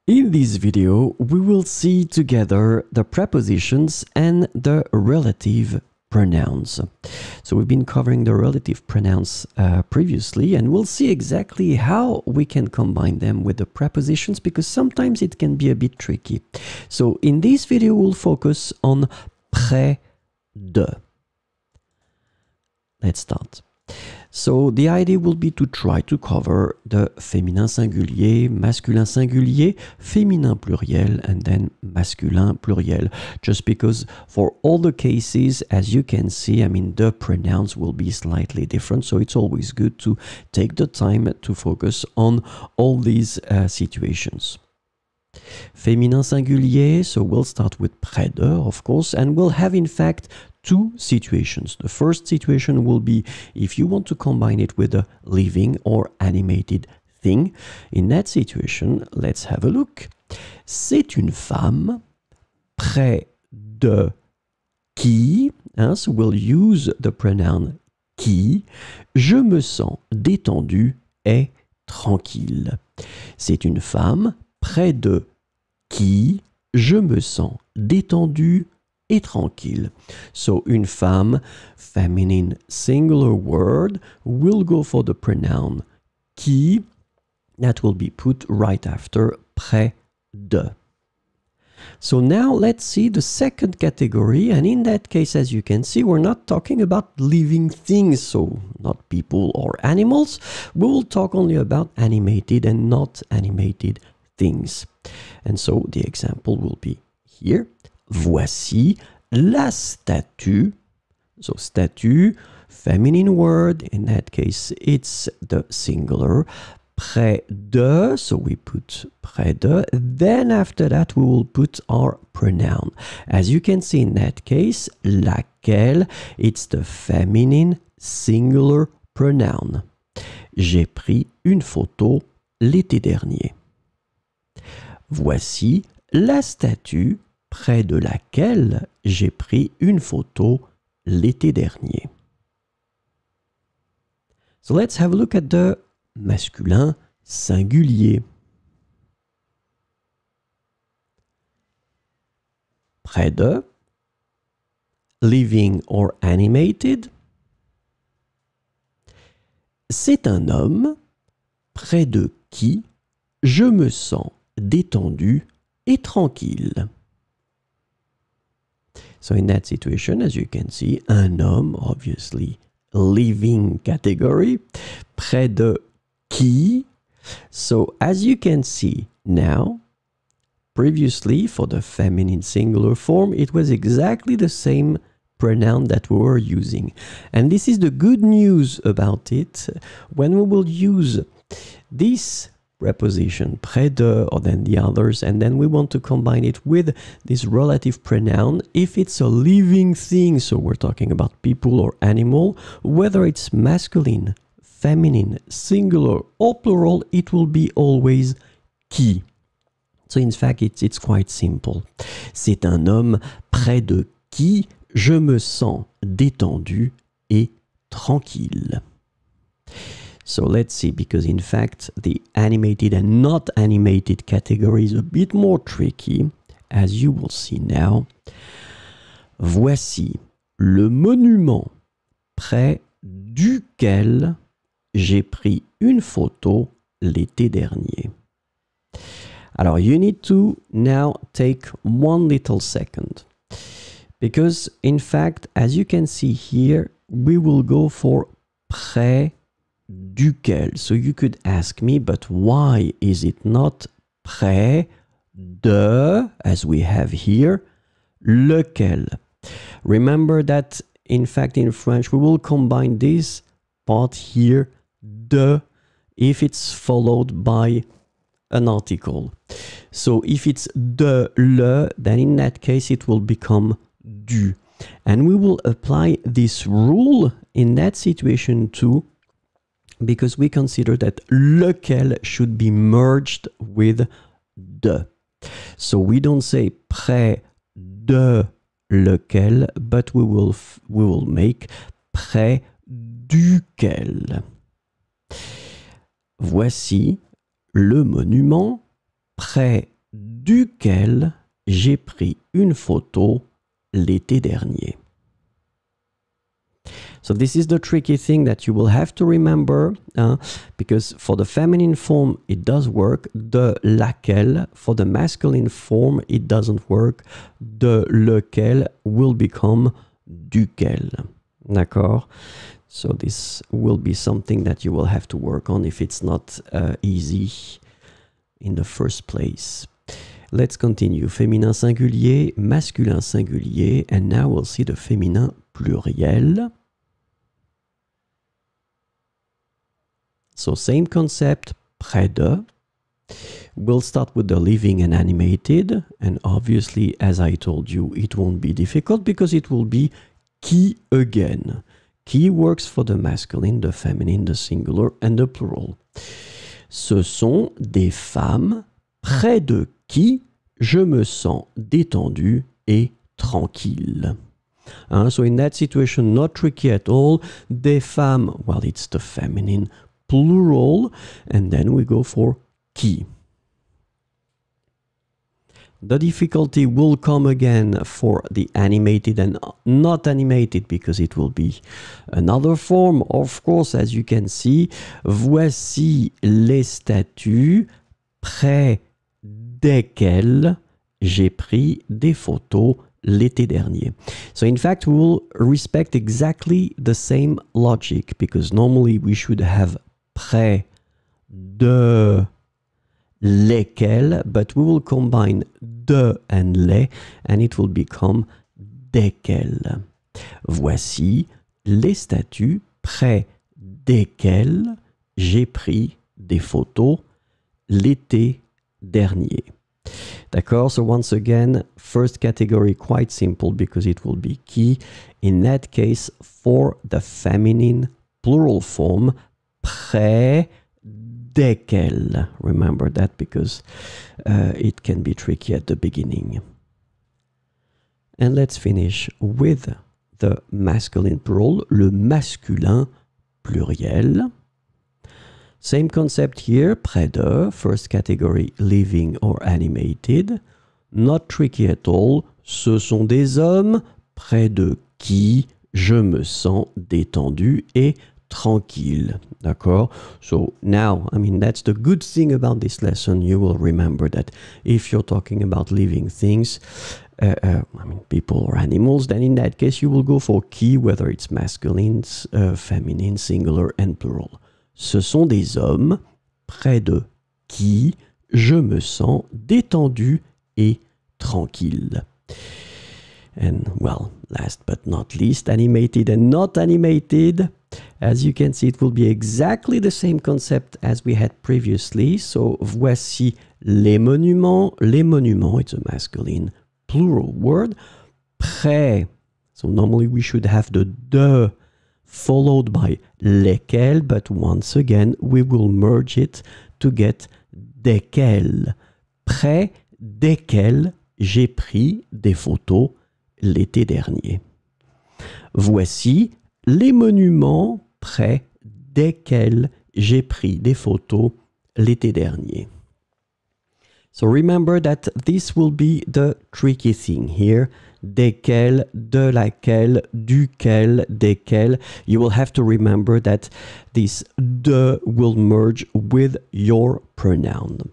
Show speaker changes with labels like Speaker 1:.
Speaker 1: In this video, we will see together the prepositions and the relative pronouns. So we've been covering the relative pronouns previously, and we'll see exactly how we can combine them with the prepositions, because sometimes it can be a bit tricky. So in this video, we'll focus on près de. Let's start. So the idea will be to try to cover the féminin singulier, masculin singulier, féminin pluriel, and then masculin pluriel. Just because for all the cases, as you can see, I mean, the pronouns will be slightly different. So it's always good to take the time to focus on all these situations. Féminin singulier, so we'll start with près de, of course, and we'll have in fact two situations. The first situation will be if you want to combine it with a living or animated thing. In that situation, let's have a look. C'est une femme près de qui, so we'll use the pronoun qui. Je me sens détendu et tranquille. C'est une femme près de qui je me sens détendu et tranquille. So une femme, feminine singular word, will go for the pronoun qui, that will be put right after près de. So now let's see the second category, and in that case, as you can see, we're not talking about living things, so not people or animals. We will talk only about animated and not animated things. And so the example will be here. Voici la statue. So statue, feminine word. In that case, it's the singular. Près de, so we put près de. Then after that, we will put our pronoun. As you can see in that case, laquelle, it's the feminine singular pronoun. J'ai pris une photo l'été dernier. Voici la statue près de laquelle j'ai pris une photo l'été dernier. So let's have a look at the masculin singulier. Près de, living or animated. C'est un homme près de qui je me sens détendu et tranquille. So in that situation, as you can see, un homme, obviously, living category, près de qui. So as you can see now, previously for the feminine singular form, it was exactly the same pronoun that we were using. And this is the good news about it. When we will use this preposition, près de, or then the others, and then we want to combine it with this relative pronoun, if it's a living thing, so we're talking about people or animal, whether it's masculine, feminine, singular, or plural, it will be always qui. So in fact, it's quite simple. C'est un homme près de qui je me sens détendu et tranquille. So let's see, because in fact, the animated and not animated category is a bit more tricky, as you will see now. Voici le monument près duquel j'ai pris une photo l'été dernier. Alors, you need to now take one little second, because in fact, as you can see here, we will go for près duquel. So you could ask me, but why is it not près de, as we have here, lequel? Remember that, in fact, in French, we will combine this part here, de, if it's followed by an article. So if it's de, le, then in that case, it will become du. And we will apply this rule in that situation too, because we consider that lequel should be merged with de. So we don't say près de lequel, but we will make près duquel. Voici le monument près duquel j'ai pris une photo l'été dernier. So this is the tricky thing that you will have to remember, because for the feminine form, it does work. De laquelle, for the masculine form, it doesn't work. De lequel will become duquel. D'accord? So this will be something that you will have to work on if it's not easy in the first place. Let's continue. Féminin singulier, masculin singulier, and now we'll see the féminin pluriel. So same concept, près de. We'll start with the living and animated, and obviously, as I told you, it won't be difficult because it will be qui again. Qui works for the masculine, the feminine, the singular, and the plural. Ce sont des femmes près de qui je me sens détendu et tranquille. So in that situation, not tricky at all. Des femmes, well, it's the feminine plural, and then we go for qui. The difficulty will come again for the animated and not animated because it will be another form. Of course, as you can see, voici les statues près desquelles j'ai pris des photos l'été dernier. So in fact, we will respect exactly the same logic because normally we should have près de lesquels, but we will combine de and les, and it will become desquels. Voici les statues près desquelles j'ai pris des photos l'été dernier. D'accord? So once again, first category quite simple because it will be qui. In that case, for the feminine plural form, près desquels. Remember that because it can be tricky at the beginning. And let's finish with the masculine plural, le masculin pluriel. Same concept here, près de, first category, living or animated. Not tricky at all. Ce sont des hommes près de qui je me sens détendu et tranquille. D'accord? So now, I mean, that's the good thing about this lesson. You will remember that if you're talking about living things, I mean, people or animals, then in that case, you will go for qui, whether it's masculine, feminine, singular, and plural. Ce sont des hommes près de qui je me sens détendu et tranquille. And well, last but not least, animated and not animated. As you can see, it will be exactly the same concept as we had previously. So, voici les monuments. Les monuments, it's a masculine plural word. Près. So normally we should have the de followed by lesquels, but once again, we will merge it to get desquels. Près desquels j'ai pris des photos l'été dernier. Voici les monuments près desquels j'ai pris des photos l'été dernier. So remember that this will be the tricky thing here. Desquels, de laquelle, duquel, desquels. You will have to remember that this de will merge with your pronoun.